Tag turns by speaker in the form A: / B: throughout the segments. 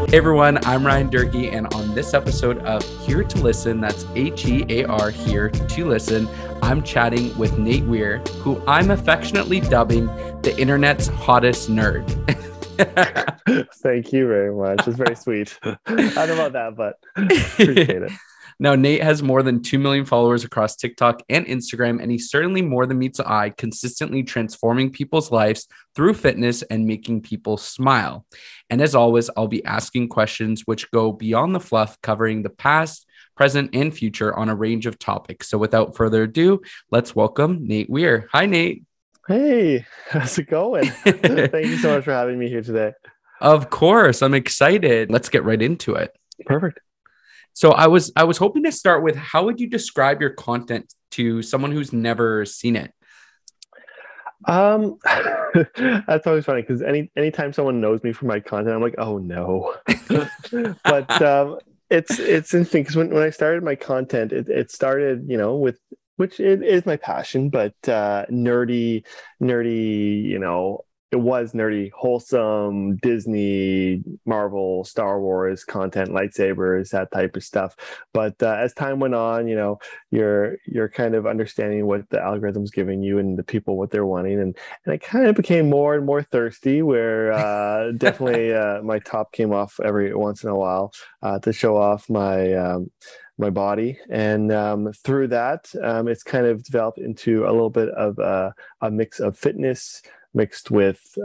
A: Hey everyone, I'm Ryan Durkee, and on this episode of Here to Listen, that's HEAR, Here to Listen, I'm chatting with Nate Weir, who I'm affectionately dubbing the internet's hottest nerd.
B: Thank you very much. It's very sweet. I don't know about that, but appreciate it.
A: Now, Nate has more than 2 million followers across TikTok and Instagram, and he's certainly more than meets the eye, consistently transforming people's lives through fitness and making people smile. And as always, I'll be asking questions which go beyond the fluff, covering the past, present, and future on a range of topics. So without further ado, let's welcome Nate Weir. Hi, Nate.
B: Hey, how's it going? Thank you so much for having me here today.
A: Of course, I'm excited. Let's get right into it.
B: Perfect.
A: So I was hoping to start with, how would you describe your content to someone who's never seen it?
B: That's always funny because anytime someone knows me for my content, I'm like, oh no. But it's interesting because when I started my content, it started, with which it is my passion, but nerdy, it was nerdy, wholesome Disney, Marvel, Star Wars content, lightsabers, that type of stuff. But as time went on, you're kind of understanding what the algorithm's giving you and the people what they're wanting, and I kind of became more and more thirsty. Where definitely my top came off every once in a while to show off my body, and through that, it's kind of developed into a little bit of a mix of fitness mixed with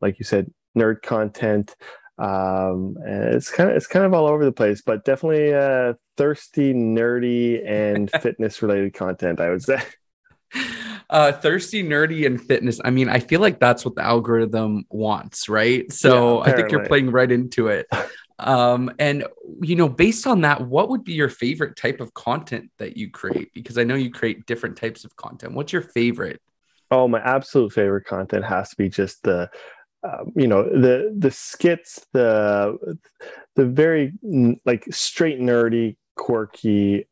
B: like you said, nerd content, and it's kind of all over the place, but definitely thirsty, nerdy, and fitness related content, I would say.
A: Thirsty, nerdy, and fitness. I mean, I feel like that's what the algorithm wants, right? So
B: Yeah,
A: I think you're playing right into it. And based on that, what would be your favorite type of content that you create? Because I know you create different types of content. What's your favorite?
B: Oh, my absolute favorite content has to be just the skits, the very like straight nerdy, quirky,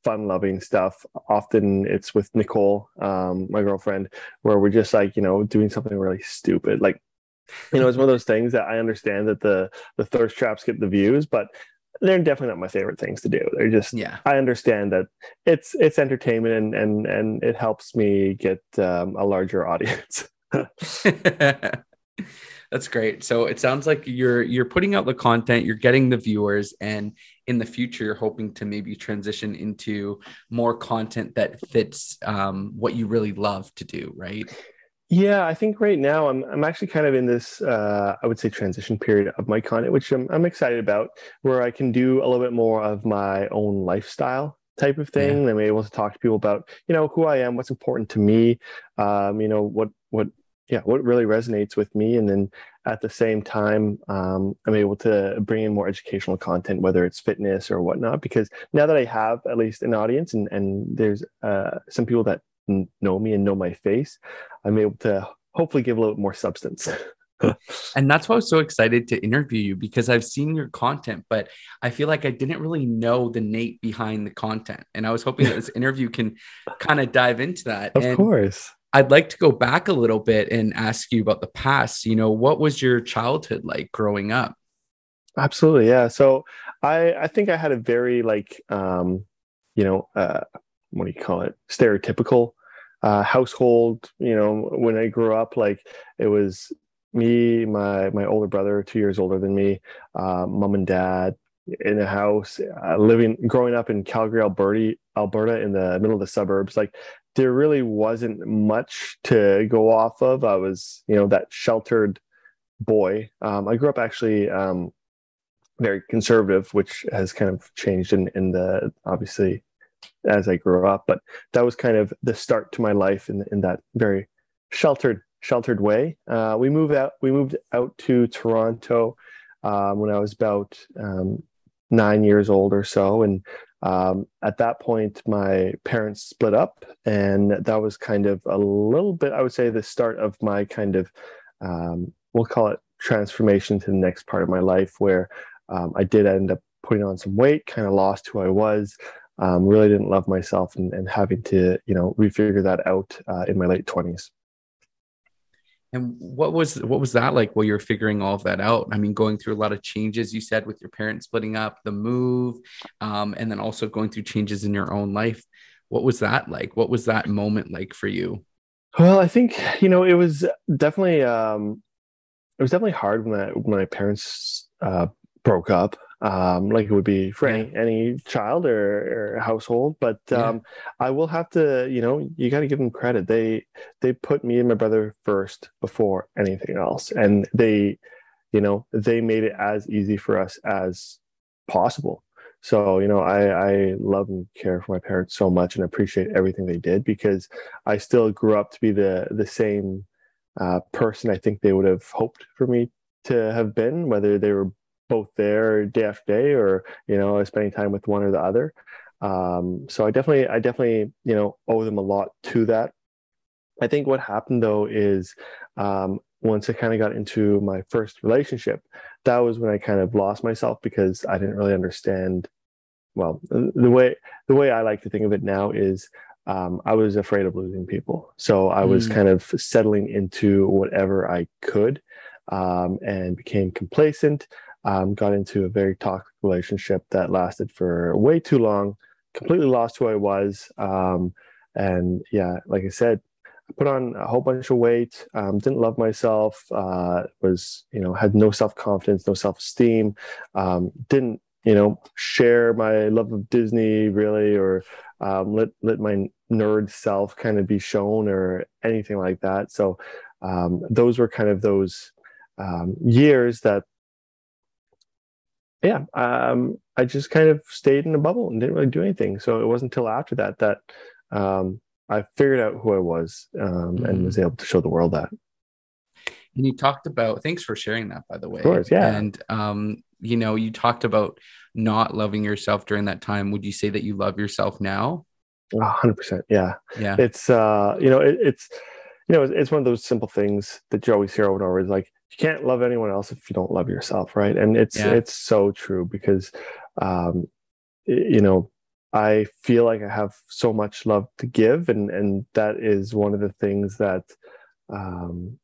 B: fun-loving stuff. Often it's with Nicole, my girlfriend, where we're just like doing something really stupid. Like, it's one of those things that I understand that the thirst traps get the views, but they're definitely not my favorite things to do. They're just,
A: Yeah.
B: I understand that it's entertainment, and it helps me get a larger audience.
A: That's great. So it sounds like you're putting out the content, you're getting the viewers, and in the future, you're hoping to maybe transition into more content that fits what you really love to do, right?
B: Yeah, I think right now I'm actually kind of in this I would say transition period of my content, which I'm excited about, where I can do a little bit more of my own lifestyle type of
A: Yeah.
B: thing. I'm able to talk to people about who I am, what's important to me, what really resonates with me, and then at the same time, I'm able to bring in more educational content, whether it's fitness or whatnot. Because now that I have at least an audience, and there's some people that know me and know my face, I'm able to hopefully give a little bit more substance.
A: And that's why I was so excited to interview you, because I've seen your content, but I feel like I didn't really know the Nate behind the content. And I was hoping that this interview can kind of dive into that.
B: Of
A: And
B: course.
A: I'd like to go back a little bit and ask you about the past. What was your childhood like growing up?
B: Absolutely. Yeah. So I think I had a very what do you call it? Stereotypical household. When I grew up, like, it was me, my older brother, 2 years older than me, mom and dad in a house, growing up in Calgary, Alberta, in the middle of the suburbs. Like, there really wasn't much to go off of. I was, that sheltered boy. I grew up actually very conservative, which has kind of changed in the obviously as I grew up, but that was kind of the start to my life in that very sheltered way. We moved out to Toronto when I was about 9 years old or so, and at that point my parents split up, and that was kind of a little bit, I would say, the start of my kind of we'll call it transformation to the next part of my life, where I did end up putting on some weight, kind of lost who I was. Really didn't love myself, and having to, refigure that out in my late 20s.
A: And what was that like while you're figuring all of that out? I mean, going through a lot of changes, you said, with your parents splitting up, the move, and then also going through changes in your own life. What was that like? What was that moment like for you?
B: Well, I think, it was definitely hard when my parents broke up. Like it would be for
A: Yeah,
B: any child or household. But
A: yeah.
B: I will have to, you got to give them credit. They put me and my brother first before anything else, and they made it as easy for us as possible. So, I love and care for my parents so much and appreciate everything they did, because I still grew up to be the same person I think they would have hoped for me to have been, whether they were both there day after day, or spending time with one or the other. So I definitely owe them a lot to that. I think what happened though is, once I kind of got into my first relationship, that was when I kind of lost myself, because I didn't really understand. Well, the way I like to think of it now is, I was afraid of losing people, so I was
A: Mm,
B: kind of settling into whatever I could, and became complacent. Got into a very toxic relationship that lasted for way too long. Completely lost who I was, and yeah, like I said, I put on a whole bunch of weight. Didn't love myself. Was had no self confidence, no self esteem. Didn't share my love of Disney really, or let my nerd self kind of be shown or anything like that. So those were kind of those years that, yeah, I just kind of stayed in a bubble and didn't really do anything. So it wasn't until after that I figured out who I was, and was
A: mm.
B: able to show the world that.
A: And you talked about, thanks for sharing that, by the
B: Of
A: way.
B: course, yeah,
A: And you talked about not loving yourself during that time. Would you say that you love yourself now?
B: 100%. Yeah,
A: Yeah,
B: it's it's one of those simple things that you always hear over and over. Is like, you can't love anyone else if you don't love yourself, right? And it's
A: yeah.
B: it's so true, because um, you know, I feel like I have so much love to give, and that is one of the things that um,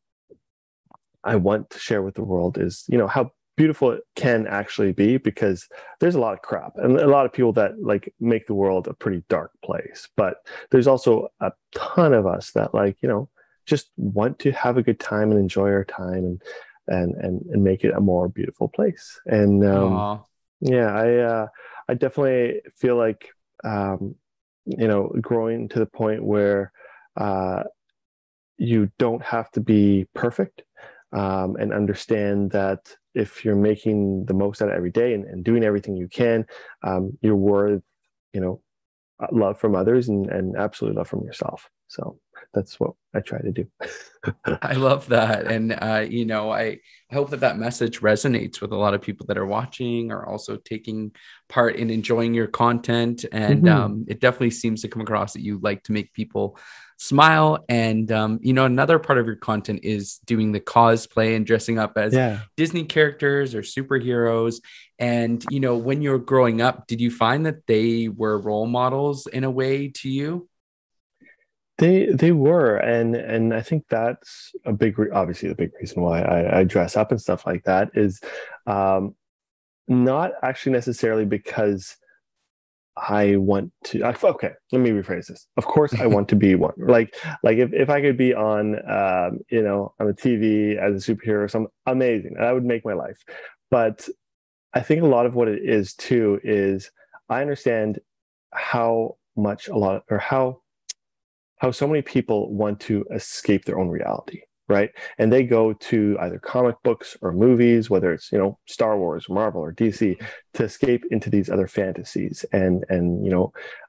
B: I want to share with the world, is, how beautiful it can actually be, because there's a lot of crap and a lot of people that like make the world a pretty dark place. But there's also a ton of us that, like, just want to have a good time and enjoy our time, and make it a more beautiful place. And
A: Aw.
B: yeah, I definitely feel like, growing to the point where uh you don't have to be perfect, and understand that if you're making the most out of every day, and doing everything you can, you're worth, you know, love from others, and absolutely love from yourself. So that's what I try to do.
A: I love that. And, I hope that that message resonates with a lot of people that are watching or also taking part in enjoying your content. And
B: Hmm.
A: it definitely seems to come across that you like to make people smile. And, another part of your content is doing the cosplay and dressing up as
B: Yeah.
A: Disney characters or superheroes. And, when you were growing up, did you find that they were role models in a way to you?
B: They were, and I think that's obviously the big reason why I dress up and stuff like that is, um, not actually necessarily because I want to. Okay, let me rephrase this. Of course, I want to be one. Like if I could be on a TV as a superhero or something, amazing. That would make my life. But I think a lot of what it is too is, I understand how much a lot, or how so many people want to escape their own reality, right? And they go to either comic books or movies, whether it's, Star Wars, Marvel, or DC, to escape into these other fantasies, and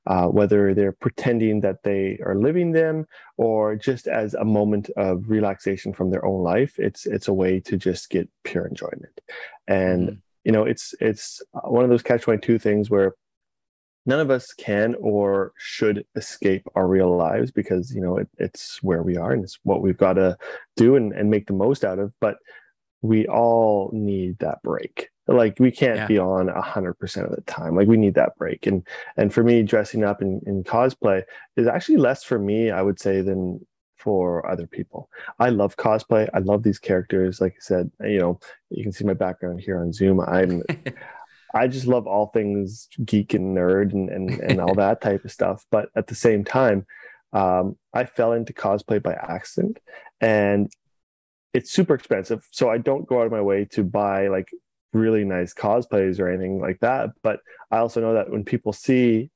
B: whether they're pretending that they are living them, or just as a moment of relaxation from their own life. It's a way to just get pure enjoyment. And
A: Mhm.
B: it's one of those catch-22 things where none of us can or should escape our real lives, because it's where we are, and it's what we've got to do, and make the most out of. But we all need that break. Like, we can't
A: Yeah.
B: be on 100% of the time. Like, we need that break. And for me, dressing up in cosplay is actually less for me, I would say, than for other people. I love cosplay. I love these characters. Like I said, you can see my background here on Zoom. I just love all things geek and nerd and all that type of stuff. But at the same time, I fell into cosplay by accident, and it's super expensive. So I don't go out of my way to buy like really nice cosplays or anything like that. But I also know that when people see,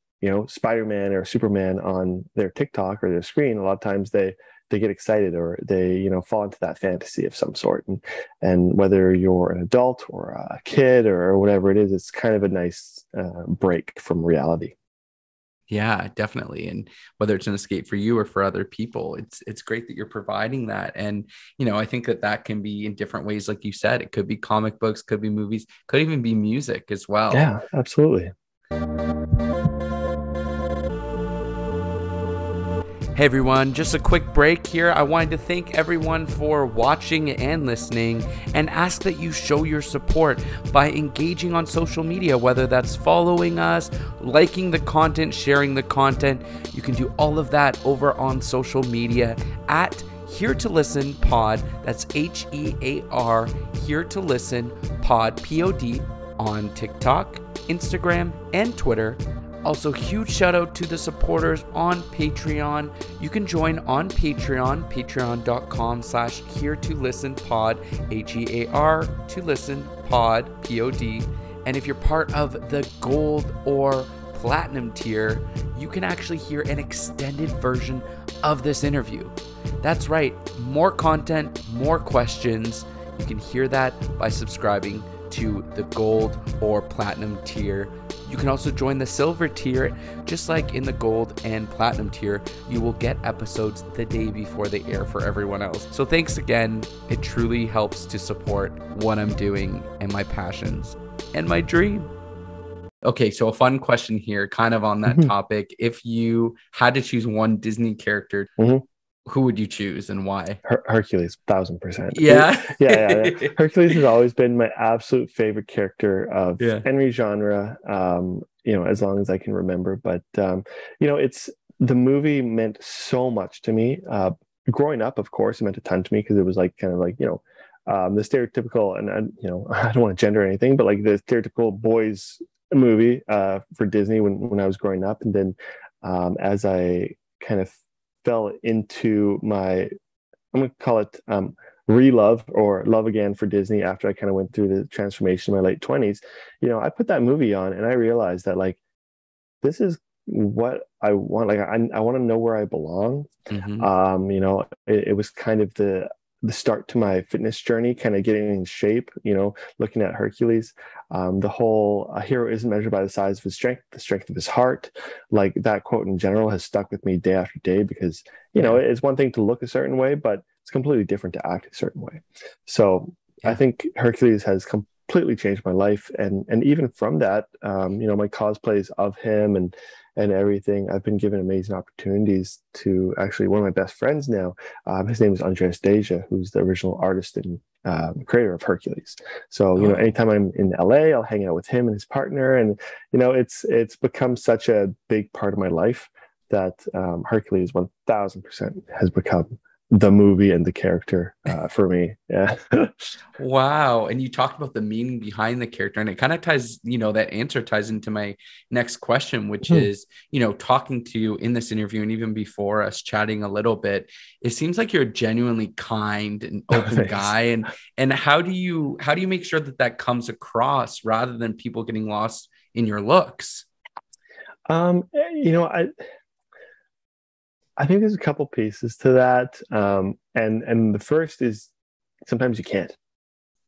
B: Spider-Man or Superman on their TikTok or their screen, a lot of times they get excited, or they, fall into that fantasy of some sort. And whether you're an adult or a kid or whatever it is, it's kind of a nice break from reality.
A: Yeah, definitely. And whether it's an escape for you or for other people, it's great that you're providing that. And, I think that can be in different ways. Like you said, it could be comic books, could be movies, could even be music as well.
B: Yeah, absolutely.
A: Hey everyone, just a quick break here. I wanted to thank everyone for watching and listening, and ask that you show your support by engaging on social media, whether that's following us, liking the content, sharing the content. You can do all of that over on social media at Here to Listen Pod. That's HEAR, Here to Listen Pod, POD, on TikTok, Instagram, and Twitter. Also, huge shout out to the supporters on Patreon. You can join on Patreon, patreon.com/Here to Listen Pod, HEAR to Listen Pod, POD. And if you're part of the gold or platinum tier, you can actually hear an extended version of this interview. That's right, more content, more questions. You can hear that by subscribing to the gold or platinum tier. You can also join the silver tier. Just like in the gold and platinum tier, you will get episodes the day before they air for everyone else. So thanks again. It truly helps to support what I'm doing and my passions and my dream. Okay, so a fun question here, kind of on that topic. If you had to choose one Disney character, who would you choose and why?
B: Hercules, 1000%.
A: Yeah.
B: Yeah. Hercules has always been my absolute favorite character of
A: Yeah.
B: any genre, as long as I can remember. But, it's the movie meant so much to me. Growing up, of course, it meant a ton to me because it was like kind of like, the stereotypical, and I don't want to gender anything, but like the stereotypical boys movie for Disney when I was growing up. And then as I kind of fell into my, I'm going to call it re-love or love again for Disney after I kind of went through the transformation in my late 20s, I put that movie on and I realized that like, this is what I want. Like, I want to know where I belong. It was kind of the start to my fitness journey, kind of getting in shape, looking at Hercules. The whole a hero isn't measured by the size of his strength, the strength of his heart. Like that quote in general has stuck with me day after day because, it's one thing to look a certain way, but it's completely different to act a certain way. So I think Hercules has completely changed my life. And even from that, my cosplays of him and everything, I've been given amazing opportunities to actually, one of my best friends now, his name is Andreas Deja, who's the original artist and creator of Hercules. So, anytime I'm in LA, I'll hang out with him and his partner. And, it's become such a big part of my life that Hercules 1000% has become the movie and the character for me. Yeah.
A: Wow. And you talked about the meaning behind the character, and it kind of ties, that answer ties into my next question, which is, talking to you in this interview and even before us chatting a little bit, it seems like you're a genuinely kind and open guy. And how do you make sure that comes across rather than people getting lost in your looks?
B: I think there's a couple pieces to that. And the first is sometimes you can't,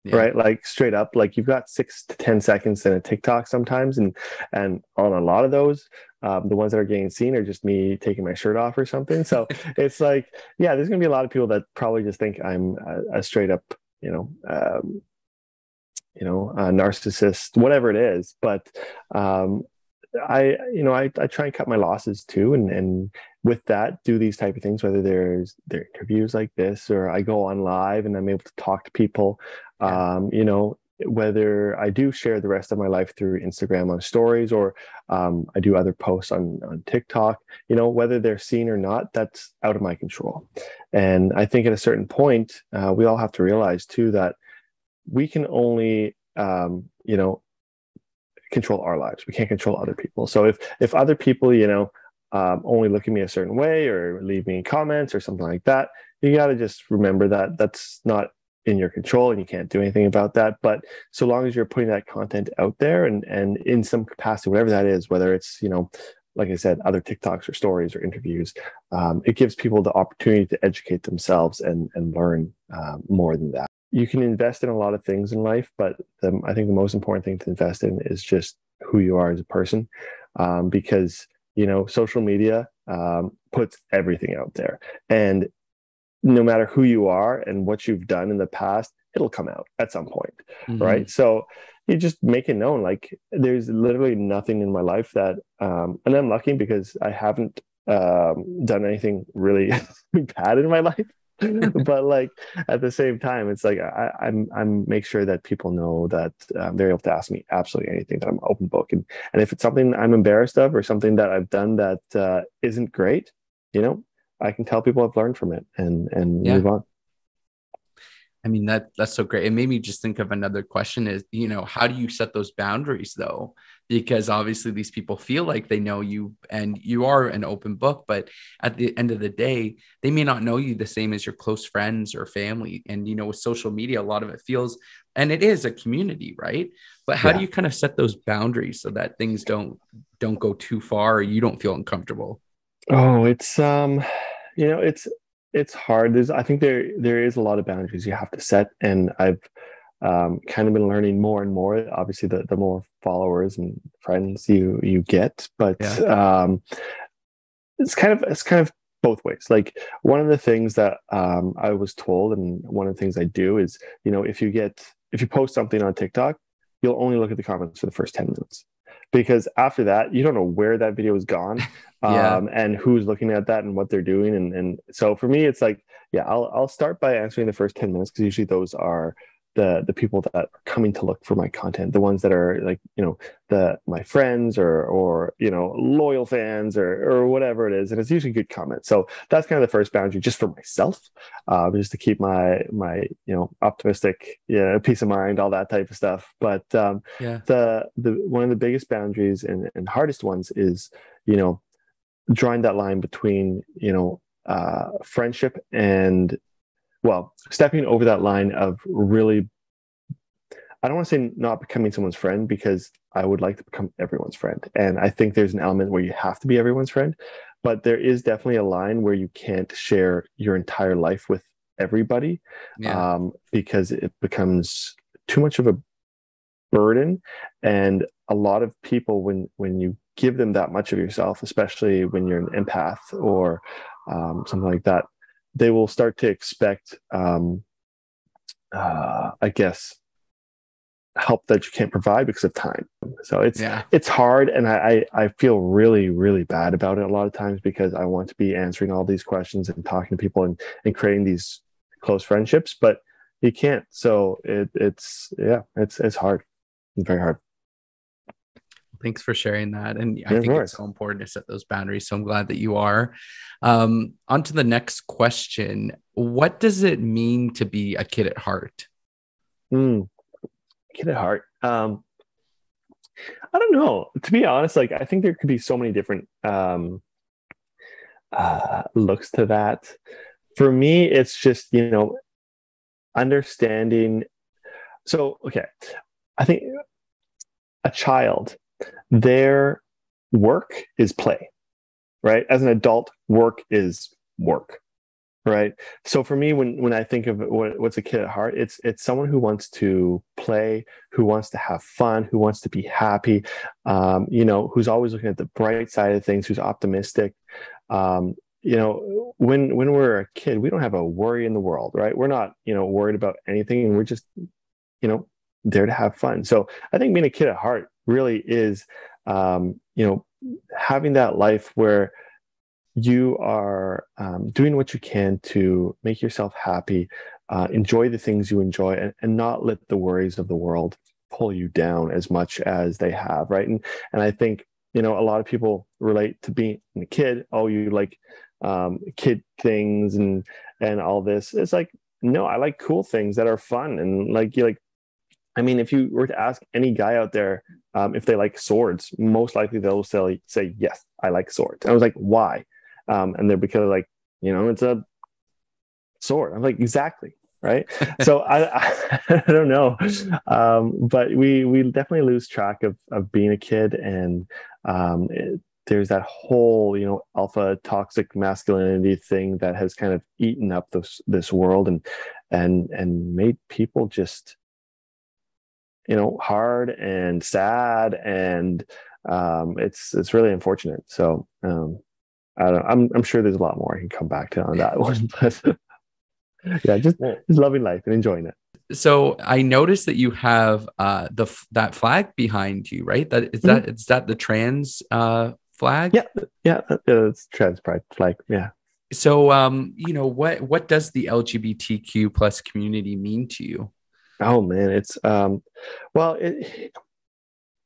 B: right? Like straight up, like you've got 6 to 10 seconds in a TikTok sometimes. And on a lot of those, the ones that are getting seen are just me taking my shirt off or something. So it's like, there's going to be a lot of people that probably just think I'm a straight up, a narcissist, whatever it is. But I try and cut my losses too, and with that, do these type of things, whether there are interviews like this, or I go on live and I'm able to talk to people. whether I do share the rest of my life through Instagram on stories, or I do other posts on TikTok, whether they're seen or not, that's out of my control. And I think at a certain point, we all have to realize too that we can only, control our lives. We can't control other people. So if other people, only look at me a certain way or leave me comments or something like that, you got to just remember that that's not in your control and you can't do anything about that. But so long as you're putting that content out there and in some capacity, whatever that is, whether it's, like I said, other TikToks or stories or interviews, it gives people the opportunity to educate themselves and learn more than that. You can invest in a lot of things in life, but I think the most important thing to invest in is just who you are as a person, because social media puts everything out there, and no matter who you are and what you've done in the past, it'll come out at some point, right? So you just make it known. Like, there's literally nothing in my life that, and I'm lucky because I haven't done anything really bad in my life. But like at the same time, it's like I'm make sure that people know that they're able to ask me absolutely anything, that I'm an open book, and if it's something I'm embarrassed of or something that I've done that isn't great, I can tell people I've learned from it and move on.
A: I mean, that's so great. It made me just think of another question is, how do you set those boundaries though? Because obviously these people feel like they know you and you are an open book, but at the end of the day, they may not know you the same as your close friends or family. And, with social media, a lot of it feels, and it is a community, right? But how do you kind of set those boundaries so that things don't go too far or you don't feel uncomfortable?
B: Oh, it's hard. I think there is a lot of boundaries you have to set, and I've kind of been learning more and more. Obviously, the more followers and friends you get, but it's kind of both ways. Like, one of the things that I was told, and one of the things I do is, if you post something on TikTok, you'll only look at the comments for the first 10 minutes. Because after that, you don't know where that video has gone, and who's looking at that and what they're doing. And so for me, it's like, I'll start by answering the first 10 minutes, because usually those are the people that are coming to look for my content, the ones that are like, my friends or loyal fans or whatever it is. And it's usually good comments. So that's kind of the first boundary, just for myself, just to keep my optimistic peace of mind, all that type of stuff. But the one of the biggest boundaries and hardest ones is drawing that line between friendship and, well, stepping over that line of really, I don't want to say not becoming someone's friend, because I would like to become everyone's friend. And I think there's an element where you have to be everyone's friend, but there is definitely a line where you can't share your entire life with everybody, because it becomes too much of a burden. And a lot of people, when you give them that much of yourself, especially when you're an empath or something like that, they will start to expect, I guess, help that you can't provide because of time. So it's hard, and I feel really, really bad about it a lot of times, because I want to be answering all these questions and talking to people and creating these close friendships, but you can't. So it's hard. It's very hard.
A: Thanks for sharing that. And I think it's so important to set those boundaries. So I'm glad that you are. On to the next question. What does it mean to be a kid at heart?
B: Kid at heart. I don't know. To be honest, like, I think there could be so many different looks to that. For me, it's just, understanding. So, okay, I think a child, their work is play, right? As an adult, work is work, right? So for me, when I think of what's a kid at heart, it's someone who wants to play, who wants to have fun, who wants to be happy, who's always looking at the bright side of things, who's optimistic. When we're a kid, we don't have a worry in the world, right? We're not, worried about anything, and we're just, there to have fun. So I think being a kid at heart really is, having that life where you are doing what you can to make yourself happy, enjoy the things you enjoy, and not let the worries of the world pull you down as much as they have, right? And I think, you know, a lot of people relate to being a kid. Oh, you like kid things and all this. It's like, no, I like cool things that are fun, and like you like. I mean, if you were to ask any guy out there if they like swords, most likely they'll say yes, I like swords. And I was like, why? And they're because like, you know, it's a sword. I'm like, exactly. Right. So I don't know. But we definitely lose track of being a kid. And there's that whole, you know, alpha toxic masculinity thing that has kind of eaten up this world and made people just, you know, hard and sad. And it's really unfortunate. So I don't know. I'm sure there's a lot more I can come back to on that one, but yeah, just loving life and enjoying it.
A: So I noticed that you have that flag behind you, right? Is that the trans flag?
B: Yeah, it's trans pride flag. Yeah.
A: So you know, what does the LGBTQ plus community mean to you?
B: Oh man, it's well,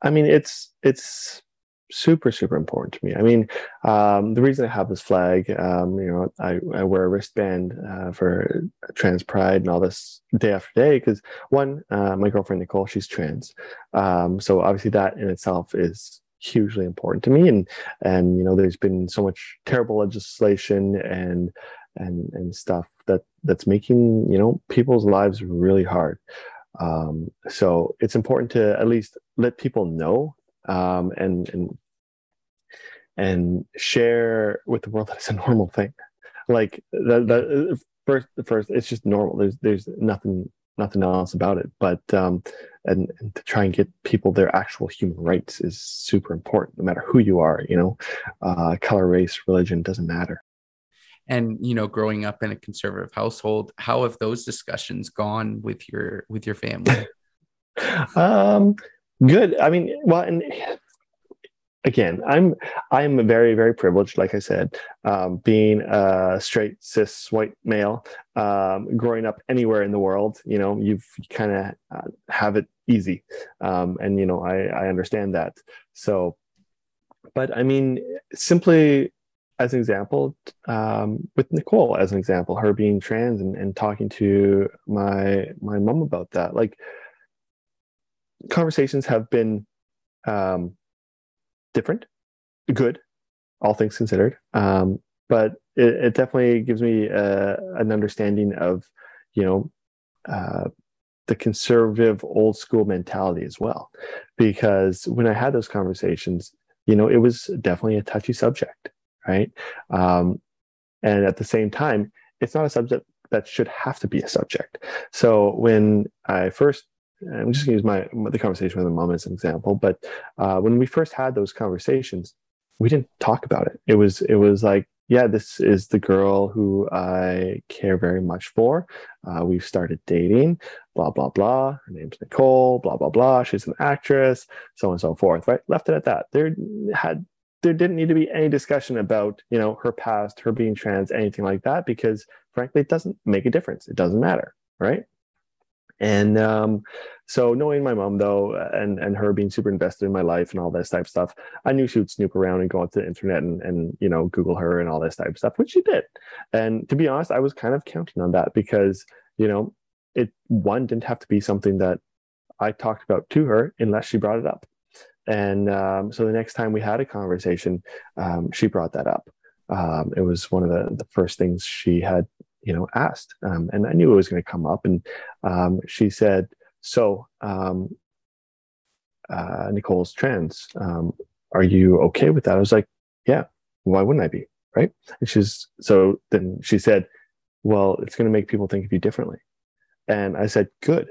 B: I mean, it's super super important to me. I mean, the reason I have this flag, you know, I wear a wristband for trans pride and all this day after day because one, my girlfriend Nicole, she's trans, so obviously that in itself is hugely important to me, and you know, there's been so much terrible legislation and stuff that's making, you know, people's lives really hard. So it's important to at least let people know, and share with the world that it's a normal thing. Like the first, it's just normal. There's nothing else about it. But and to try and get people their actual human rights is super important, no matter who you are. You know, color, race, religion doesn't matter.
A: And you know, growing up in a conservative household, how have those discussions gone with your family?
B: um, Good. I mean, well, and again, I'm very very privileged. Like I said, being a straight cis white male, growing up anywhere in the world, you know, you kind of have it easy, and you know, I understand that. So, but I mean, simply as an example, with Nicole as an example, her being trans and talking to my mom about that, like conversations have been um, different, good, all things considered. But it definitely gives me an understanding of, you know, the conservative old school mentality as well. Because when I had those conversations, you know, it was definitely a touchy subject, right? Um, and at the same time, it's not a subject that should have to be a subject. So when I first, I'm just going to use the conversation with my mom as an example, but when we first had those conversations, we didn't talk about it. It was like, yeah, this is the girl who I care very much for. We've started dating, blah blah blah. Her name's Nicole, blah blah blah. She's an actress, so on and so forth. Right, left it at that. There didn't need to be any discussion about, you know, her past, her being trans, anything like that, because frankly, it doesn't make a difference. It doesn't matter, right? And so knowing my mom though, and her being super invested in my life and all this type of stuff, I knew she would snoop around and go onto the internet and you know, Google her and all this type of stuff, which she did. And to be honest, I was kind of counting on that because, you know, it one didn't have to be something that I talked about to her unless she brought it up. And so the next time we had a conversation, she brought that up. It was one of the first things she had, you know, asked, and I knew it was going to come up. And she said, "So, Nicole's trans. Are you okay with that?" I was like, "Yeah. Why wouldn't I be?" Right? And then she said, "Well, it's going to make people think of you differently." And I said, "Good.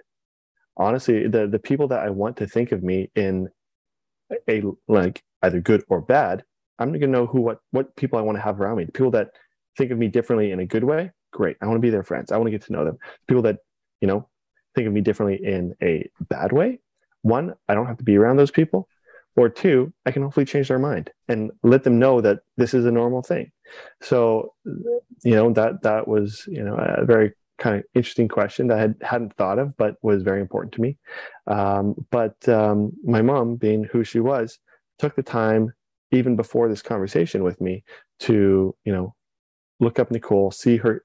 B: Honestly, the people that I want to think of me in a like either good or bad, I'm going to know what people I want to have around me. The people that think of me differently in a good way, great. I want to be their friends. I want to get to know them. People that, you know, think of me differently in a bad way, one, I don't have to be around those people. Or two, I can hopefully change their mind and let them know that this is a normal thing." So, you know, that was, you know, a very kind of interesting question that I hadn't thought of, but was very important to me. But my mom, being who she was, took the time even before this conversation with me to, look up Nicole, see her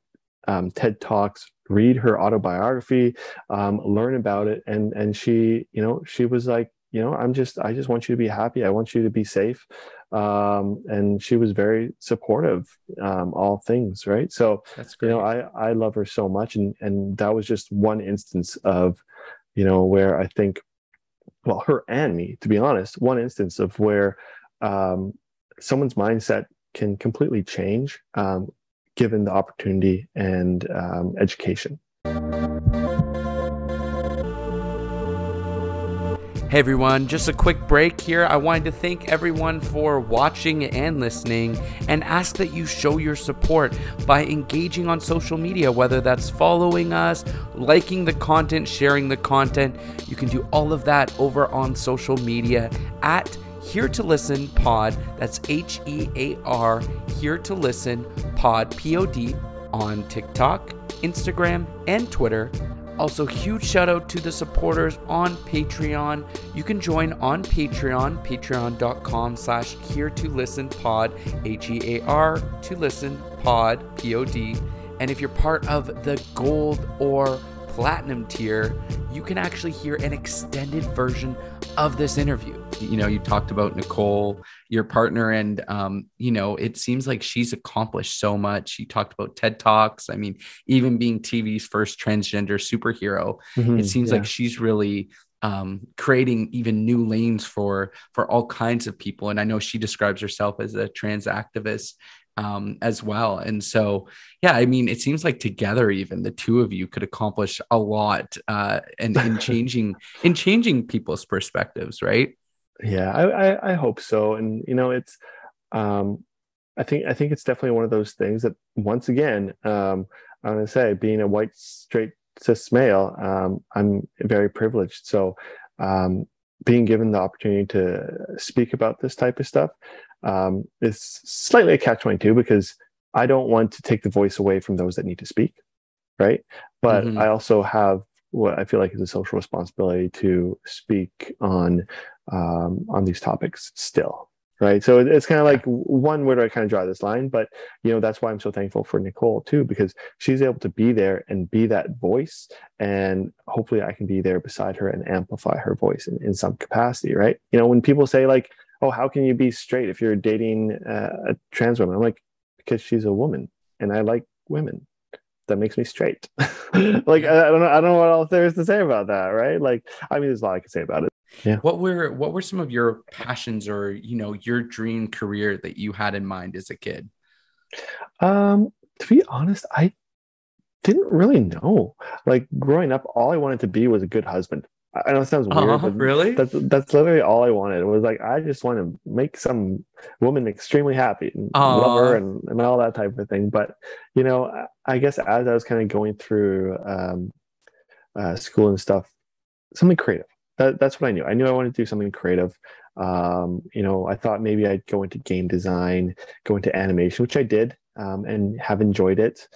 B: TED Talks, read her autobiography, learn about it, and she was like, I just want you to be happy. I want you to be safe. And she was very supportive, all things, right? So,
A: That's great.
B: I love her so much. And that was just one instance of, where I think, well, her and me, to be honest, one instance of where someone's mindset can completely change, given the opportunity and education.
A: Hey everyone, just a quick break here. I wanted to thank everyone for watching and listening and ask that you show your support by engaging on social media, whether that's following us, liking the content, sharing the content. You can do all of that over on social media at Here to Listen Pod. That's HEAR, Here to Listen Pod, POD, on TikTok, Instagram, and Twitter. Also, huge shout out to the supporters on Patreon. You can join on Patreon, patreon.com/Here to Listen Pod, HEAR to Listen Pod, POD. And if you're part of the gold or platinum tier, you can actually hear an extended version of this interview. You talked about Nicole, your partner, and it seems like she's accomplished so much. You talked about TED Talks. I mean, even being TV's first transgender superhero, it seems like she's really creating even new lanes for all kinds of people. And I know she describes herself as a trans activist as well. And so, yeah, I mean, it seems like together, even the two of you could accomplish a lot and in changing people's perspectives, right?
B: Yeah, I hope so. And it's I think it's definitely one of those things that, once again, I'm gonna say, being a white straight cis male, I'm very privileged. So being given the opportunity to speak about this type of stuff is slightly a catch-22, because I don't want to take the voice away from those that need to speak, right? But I also have what I feel like is a social responsibility to speak on these topics still, right? So it's kind of like, one, where do I kind of draw this line? But that's why I'm so thankful for Nicole too, because she's able to be there and be that voice, and hopefully I can be there beside her and amplify her voice in some capacity, right? When people say like, oh, how can you be straight if you're dating a trans woman? I'm like, because she's a woman and I like women. That makes me straight. Like, I don't know what else there is to say about that, right? Like, I mean, there's a lot I can say about it. Yeah.
A: What were some of your passions, or your dream career that you had in mind as a kid?
B: To be honest, I didn't really know. Like, growing up, all I wanted to be was a good husband. I know it sounds weird, but
A: Really?
B: that's literally all I wanted. It was like, I just want to make some woman extremely happy and love her and all that type of thing. But I guess as I was kind of going through school and stuff, something creative. That's what I knew. I knew I wanted to do something creative. I thought maybe I'd go into game design, go into animation, which I did, and have enjoyed it.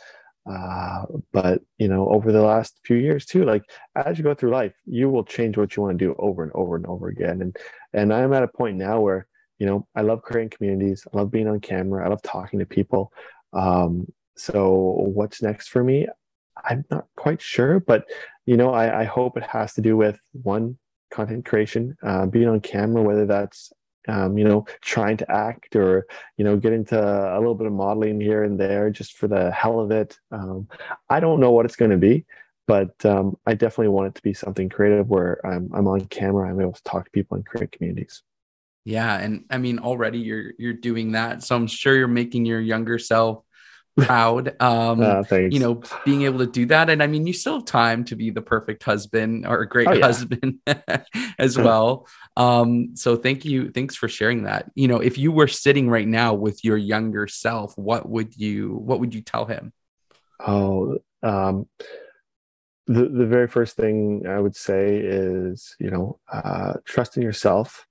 B: But over the last few years too, like, as you go through life, you will change what you want to do over and over and over again. And I'm at a point now where I love creating communities, I love being on camera, I love talking to people. So what's next for me? I'm not quite sure, but I hope it has to do with, one, content creation, being on camera, whether that's trying to act, or get into a little bit of modeling here and there just for the hell of it. I don't know what it's going to be, but I definitely want it to be something creative where I'm on camera, I'm able to talk to people and create communities.
A: Yeah, and I mean, already you're doing that, so I'm sure you're making your younger self proud.
B: Thanks.
A: Being able to do that, and I mean, you still have time to be the perfect husband or a great husband as well. So thanks for sharing that. If you were sitting right now with your younger self, what would you tell him?
B: Oh, the very first thing I would say is, trust in yourself.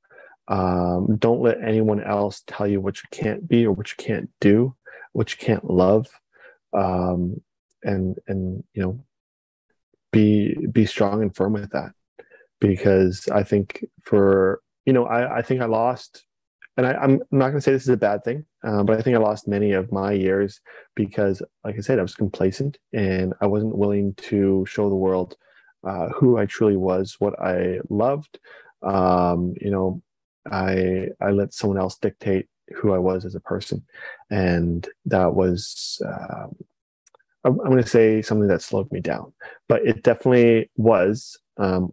B: Don't let anyone else tell you what you can't be or what you can't do, what you can't love. and be strong and firm with that, because I think I think I lost, and I'm not going to say this is a bad thing, but I think I lost many of my years because, like I said, I was complacent and I wasn't willing to show the world who I truly was, what I loved. You know, I let someone else dictate who I was as a person, and that was I'm going to say something that slowed me down, but it definitely was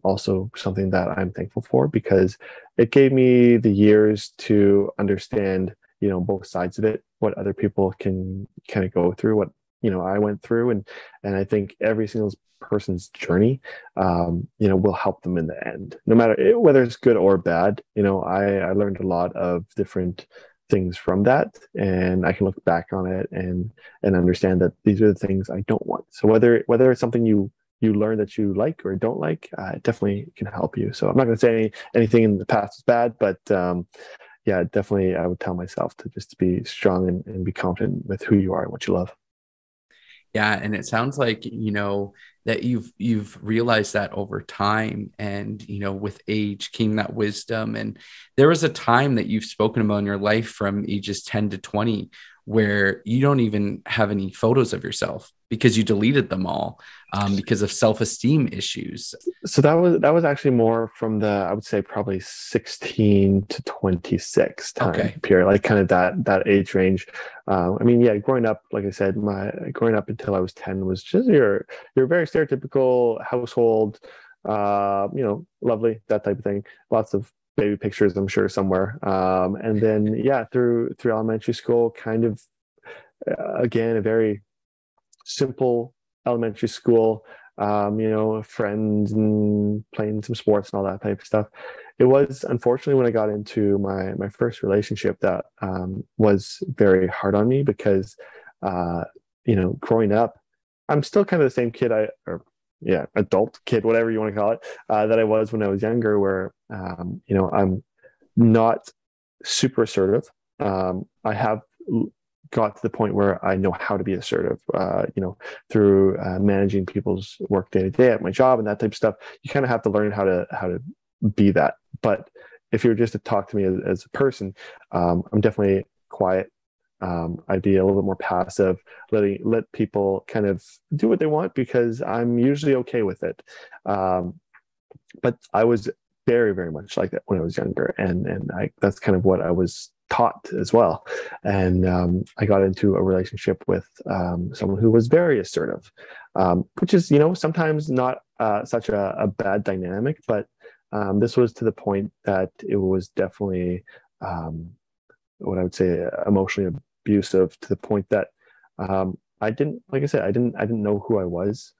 B: also something that I'm thankful for, because it gave me the years to understand, both sides of it, what other people can kind of go through, what, I went through. And I think every single person's journey, will help them in the end, no matter whether it's good or bad. I learned a lot of different things from that, and I can look back on it and understand that these are the things I don't want. So whether it's something you learn that you like or don't like, it definitely can help you. So I'm not going to say anything in the past is bad, but yeah, definitely I would tell myself to just be strong and be confident with who you are and what you love.
A: Yeah, and it sounds like, that you've realized that over time, and, with age came that wisdom. And there was a time that you've spoken about in your life from ages 10 to 20 where you don't even have any photos of yourself because you deleted them all, because of self-esteem issues.
B: So that was actually more from the, I would say, probably 16 to 26 time
A: Okay.
B: period, like kind of that age range. I mean, yeah, growing up, like I said, my growing up until I was 10 was just your very stereotypical household, lovely, that type of thing. Lots of baby pictures, I'm sure, somewhere. And then yeah, through elementary school, kind of again, a very simple elementary school, friends and playing some sports and all that type of stuff. It was unfortunately when I got into my first relationship that was very hard on me, because growing up, I'm still kind of the same kid or yeah, adult kid, whatever you want to call it, that I was when I was younger, where I'm not super assertive. I have got to the point where I know how to be assertive, through managing people's work day to day at my job and that type of stuff. You kind of have to learn how to be that. But if you were just to talk to me as a person, I'm definitely quiet. I'd be a little bit more passive, let people kind of do what they want, because I'm usually okay with it. But I was very, very much like that when I was younger, and that's kind of what I was taught as well. And I got into a relationship with someone who was very assertive, which is, sometimes not such a bad dynamic, but this was to the point that it was definitely what I would say emotionally abusive, to the point that I didn't, like I said, I didn't know who I was.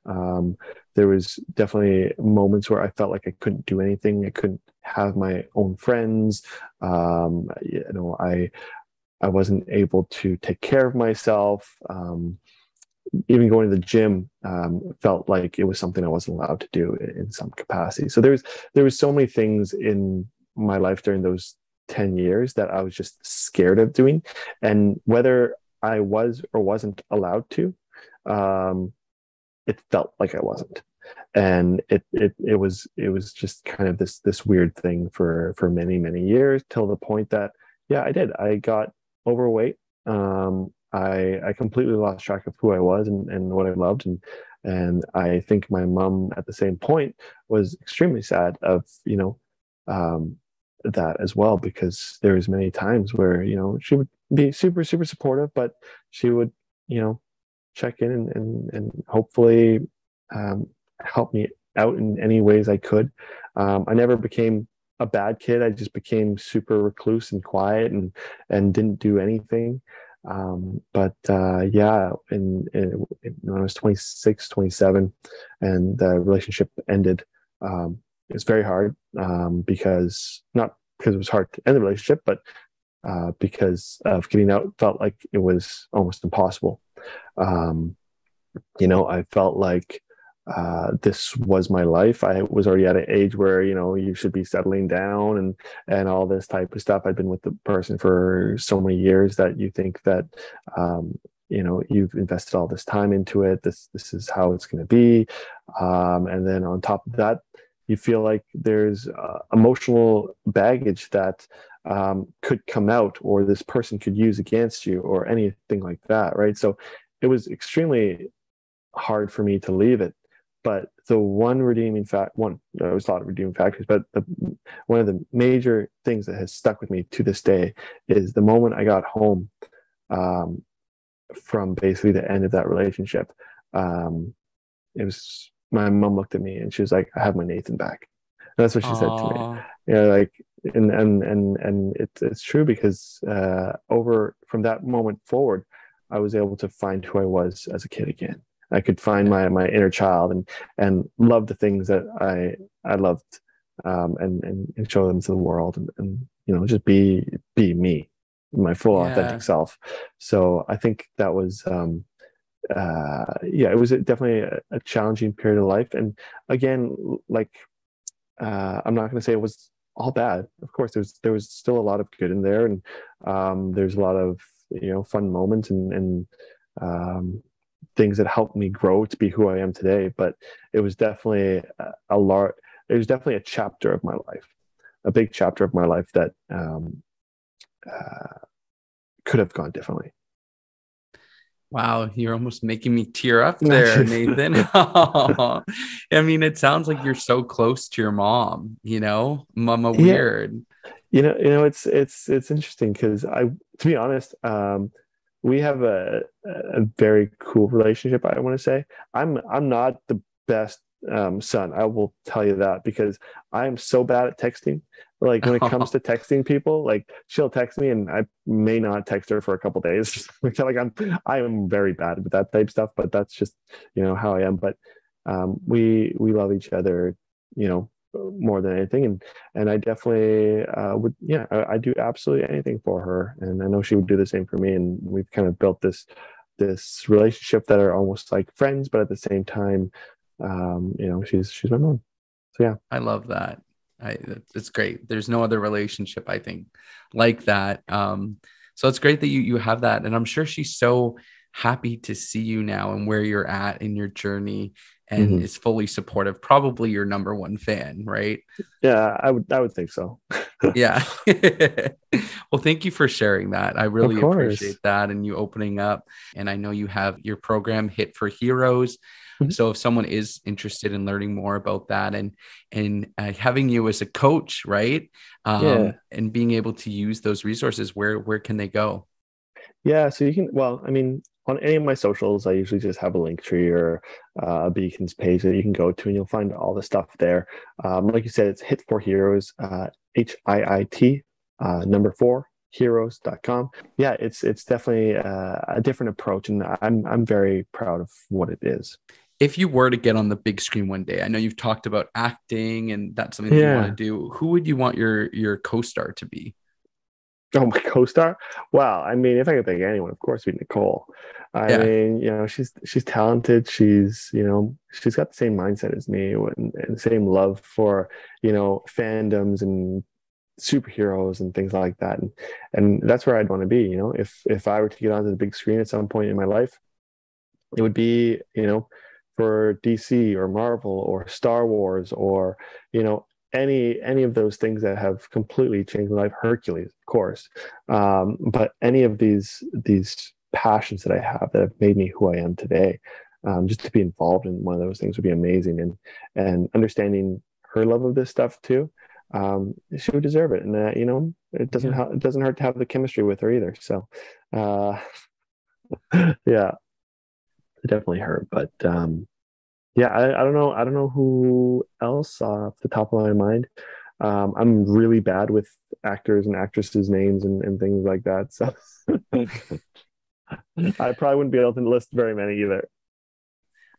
B: There was definitely moments where I felt like I couldn't do anything. I couldn't have my own friends. I wasn't able to take care of myself. Even going to the gym felt like it was something I wasn't allowed to do in some capacity. So there was so many things in my life during those 10 years that I was just scared of doing, and whether I was or wasn't allowed to, it felt like I wasn't. And it was just kind of this weird thing for many, many years, till the point that yeah, I got overweight. I completely lost track of who I was and what I loved, and I think my mom at the same point was extremely sad of that as well, because there was many times where she would be super, super supportive, but she would check in and hopefully um, help me out in any ways I could. I never became a bad kid. I just became super recluse and quiet and didn't do anything. But yeah, when I was 26, 27, and the relationship ended, it's very hard, because not because it was hard to end the relationship, but because of getting out felt like it was almost impossible. Um, I felt like this was my life. I was already at an age where you should be settling down and all this type of stuff. I'd been with the person for so many years that you think that you've invested all this time into it. This is how it's going to be. And then on top of that, you feel like there's emotional baggage that could come out, or this person could use against you, or anything like that, right? So it was extremely hard for me to leave it. But the one redeeming fact, there was a lot of redeeming factors, but one of the major things that has stuck with me to this day is the moment I got home from basically the end of that relationship. It was my mom looked at me and she was like, "I have my Nathan back." And that's what she said to me.
A: Oh,
B: Like, and it's true, because over from that moment forward, I was able to find who I was as a kid again. I could find
A: yeah.
B: my inner child and love the things that I loved, and show them to the world, and just be me, my full
A: Yeah.
B: authentic self. So I think that was yeah, it was definitely a challenging period of life. And again, like, I'm not going to say it was all bad. Of course, there was still a lot of good in there, and there's a lot of fun moments, and things that helped me grow to be who I am today. But it was definitely a large. It was definitely a chapter of my life, a big chapter of my life that uh, could have gone differently.
A: Wow, you're almost making me tear up there, Nathan. I mean, it sounds like you're so close to your mom, Mama
B: Yeah,
A: Weird.
B: it's interesting because to be honest, we have a very cool relationship. I want to say I'm not the best son. I will tell you that, because I am so bad at texting. Like, when it comes to texting people, like, she'll text me and I may not text her for a couple days. Like, I am very bad with that type of stuff, but that's just how I am. But we love each other, you know, more than anything, and I definitely would, yeah, I do absolutely anything for her, and I know she would do the same for me. And we've kind of built this relationship that are almost like friends, but at the same time, she's my mom. So yeah.
A: I love that. It's great. There's no other relationship, I think, like that. So it's great that you have that, and I'm sure she's so happy to see you now and where you're at in your journey, and
B: Hmm.
A: is fully supportive. Probably your number one fan, right?
B: Yeah, I would think so.
A: Yeah. Well, thank you for sharing that. I
B: Of
A: really appreciate
B: course.
A: that, and you opening up. And I know you have your program Hit for Heroes.
B: Mhm.
A: So if someone is interested in learning more about that, and having you as a coach, right?
B: Yeah.
A: And being able to use those resources, where can they go?
B: Yeah, so you can, well, I mean, on any of my socials, I usually just have a link tree or a Beacons page that you can go to, and you'll find all the stuff there. Like you said, it's Hit for Heroes, HIIT, number four, heroes.com. Yeah, it's definitely a different approach, and I'm very proud of what it is.
A: If you were to get on the big screen one day, I know you've talked about acting, and that's something that you want to
B: Yeah.
A: do. Who would you want your co-star to be?
B: Oh, my co-star. Wow. I mean, if I could pick anyone, of course, it'd be Nicole. I
A: Yeah.
B: mean, she's talented. She's got the same mindset as me, and the same love for, fandoms and superheroes and things like that. And that's where I'd want to be. If I were to get onto the big screen at some point in my life, it would be, for DC or Marvel or Star Wars, or, you know, any of those things that have completely changed my life. Hercules, of course. But any of these passions that I have that have made me who I am today, just to be involved in one of those things would be amazing. And understanding her love of this stuff too, she would deserve it. And
A: Yeah.
B: it doesn't hurt to have the chemistry with her either. So, uh, yeah, definitely her. But yeah, I don't know who else off the top of my mind. I'm really bad with actors and actresses' names and things like that. So I probably wouldn't be able to list very many either.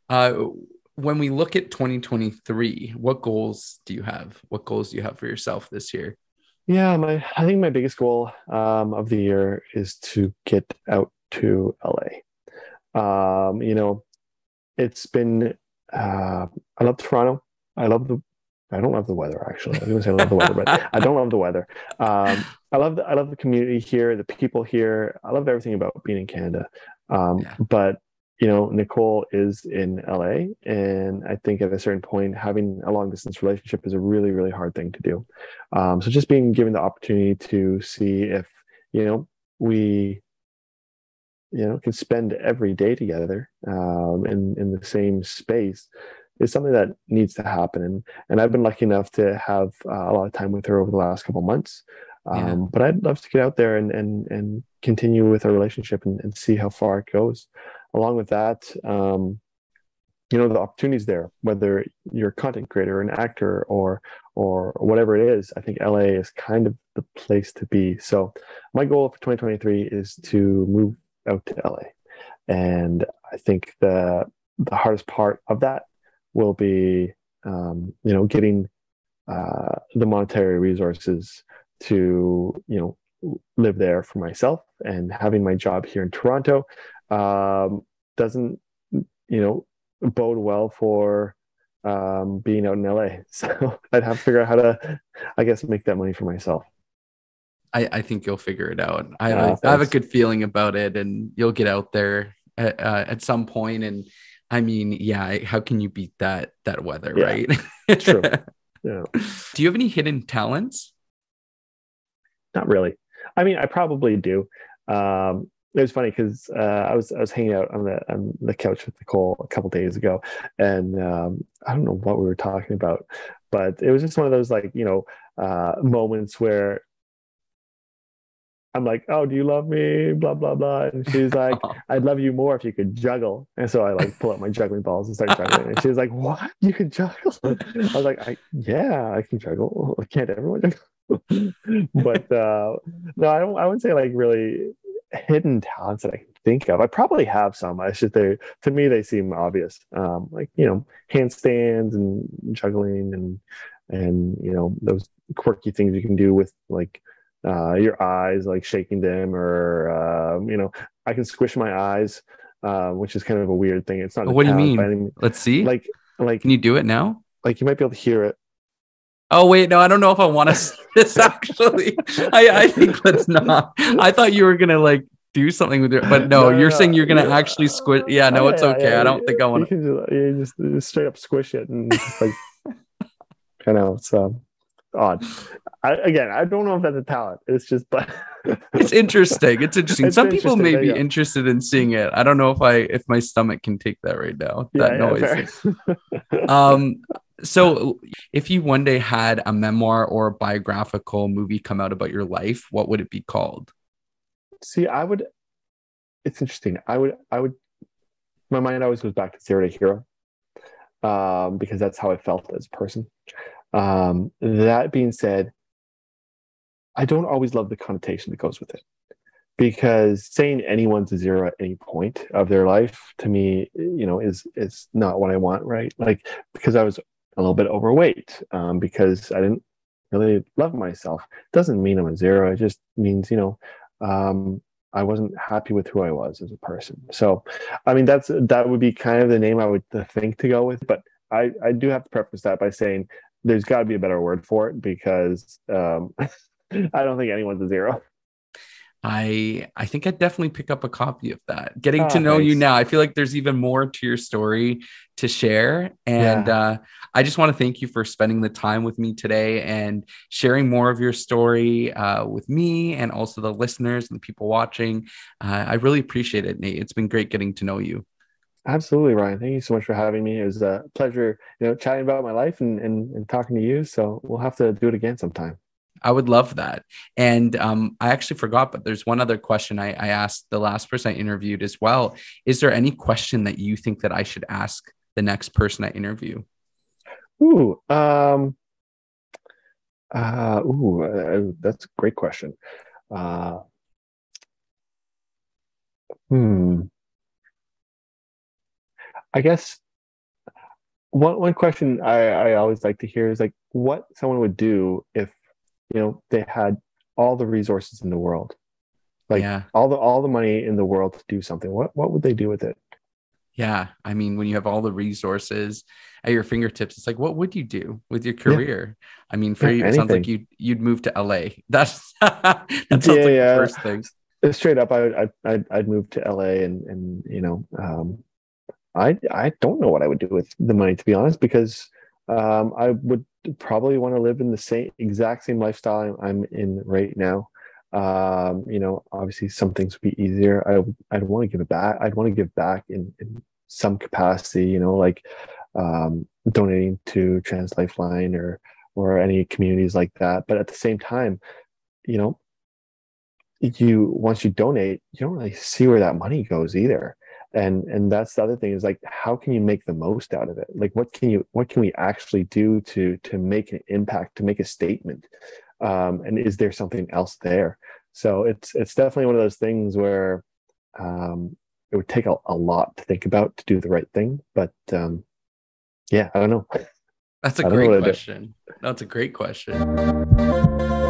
A: Uh, when we look at 2023, what goals do you have? What goals do you have for yourself this year?
B: Yeah, I think my biggest goal of the year is to get out to LA. It's been I love Toronto. I love the I don't love the weather, actually. I was gonna say I love the weather, but I don't love the weather. I love the community here, the people here. I love everything about being in Canada.
A: Yeah.
B: But Nicole is in LA, and I think at a certain point, having a long distance relationship is a really, really hard thing to do. So just being given the opportunity to see if, we, can spend every day together in the same space is something that needs to happen. And I've been lucky enough to have a lot of time with her over the last couple months.
A: Yeah.
B: But I'd love to get out there and continue with our relationship and see how far it goes. Along with that, the opportunities there, whether you're a content creator, an actor, or whatever it is, I think LA is kind of the place to be. So my goal for 2023 is to move out to LA. And I think the hardest part of that will be, getting the monetary resources to, live there for myself, and having my job here in Toronto doesn't, bode well for being out in LA. So I'd have to figure out how to, I guess, make that money for myself.
A: I think you'll figure it out. I have a
B: Thanks.
A: good feeling about it, and you'll get out there at some point. And I mean, yeah, how can you beat that weather,
B: Yeah,
A: right?
B: true. Yeah,
A: Do you have any hidden talents?
B: not really. I mean, I probably do. It was funny because I was hanging out on the couch with Nicole a couple days ago, and I don't know what we were talking about, but it was just one of those, like, moments where I'm like, "Oh, do you love me?" Blah blah blah, and she's like, "I'd love you more if you could juggle." And so I, like, pull out my juggling balls and start juggling, and she was like, "What? You can juggle?" I was like, "Yeah, I can juggle. Can't everyone juggle?" But no, I wouldn't say, like, really hidden talents that I can think of. I probably have some. I should say, to me, they seem obvious. Like, handstands and juggling, and those quirky things you can do with, like, your eyes, like shaking them, or I can squish my eyes, which is kind of a weird thing. It's not a
A: What do you
B: talent by
A: mean?
B: any means.
A: Let's see.
B: Like like
A: Can you do it now?
B: like you might be able to hear it.
A: Oh wait, no, I don't know if I want to see this actually. I think let's not. I thought you were gonna like do something with it, but no,
B: No, no,
A: you're saying
B: no.
A: you're gonna actually squish. Yeah, no, it's
B: Yeah,
A: okay.
B: yeah,
A: I
B: yeah.
A: don't think I want
B: You
A: to.
B: can just straight up squish it, and just, like, kind of, it's odd. Again, I don't know if that's a talent. It's just, but
A: It's interesting. It's interesting.
B: it's
A: Some people
B: interesting.
A: may
B: There you
A: be
B: go.
A: interested in seeing it. I don't know if my stomach can take that right now. That
B: Yeah, yeah,
A: noise.
B: fair.
A: Um, so if you one day had a memoir or a biographical movie come out about your life, what would it be called?
B: See, I would. It's interesting. I would. My mind always goes back to Zero to Hero, because that's how I felt as a person. That being said, I don't always love the connotation that goes with it, because saying anyone's a zero at any point of their life, to me, is not what I want, right? Like, because I was a little bit overweight, because I didn't really love myself, doesn't mean I'm a zero. It just means, I wasn't happy with who I was as a person. So, I mean, that would be kind of the name I would think to go with. But I do have to preface that by saying there's got to be a better word for it, because I don't think anyone's a zero.
A: I think I'd definitely pick up a copy of that. Getting to
B: Ah,
A: know you
B: thanks.
A: now, I feel like there's even more to your story to share. And
B: Yeah,
A: I just want to thank you for spending the time with me today and sharing more of your story with me and also the listeners and the people watching. I really appreciate it, Nate. It's been great getting to know you.
B: absolutely, Ryan. Thank you so much for having me. It was a pleasure, chatting about my life and talking to you. So we'll have to do it again sometime.
A: I would love that. And I actually forgot, but there's one other question I asked the last person I interviewed as well. Is there any question that you think that I should ask the next person I interview?
B: Ooh, that's a great question. Uh, hmm. I guess one question I always like to hear is, like, what someone would do if, they had all the resources in the world, like
A: Yeah.
B: all the money in the world to do something. What would they do with it?
A: Yeah. I mean, when you have all the resources at your fingertips, it's like, what would you do with your
B: Yeah,
A: career? I mean, for
B: yeah,
A: you, it sounds like
B: anything.
A: you'd move to LA. That sounds
B: Yeah,
A: like the
B: yeah.
A: first thing.
B: straight up, I'd move to LA, and you know, I don't know what I would do with the money, to be honest, because I would probably want to live in the exact same lifestyle I'm in right now. You know, obviously some things would be easier. I'd want to give it back. I'd want to give back in some capacity, you know, like donating to Trans Lifeline or any communities like that. But at the same time, you know, you once you donate, you don't really see where that money goes either. And that's the other thing, is like, how can you make the most out of it? Like, what can we actually do to make an impact, to make a statement? And is there something else there? So it's definitely one of those things where it would take a lot to think about to do the right thing. But yeah, I don't know.
A: That's a
B: I don't know
A: great
B: what I do.
A: question. That's a great question.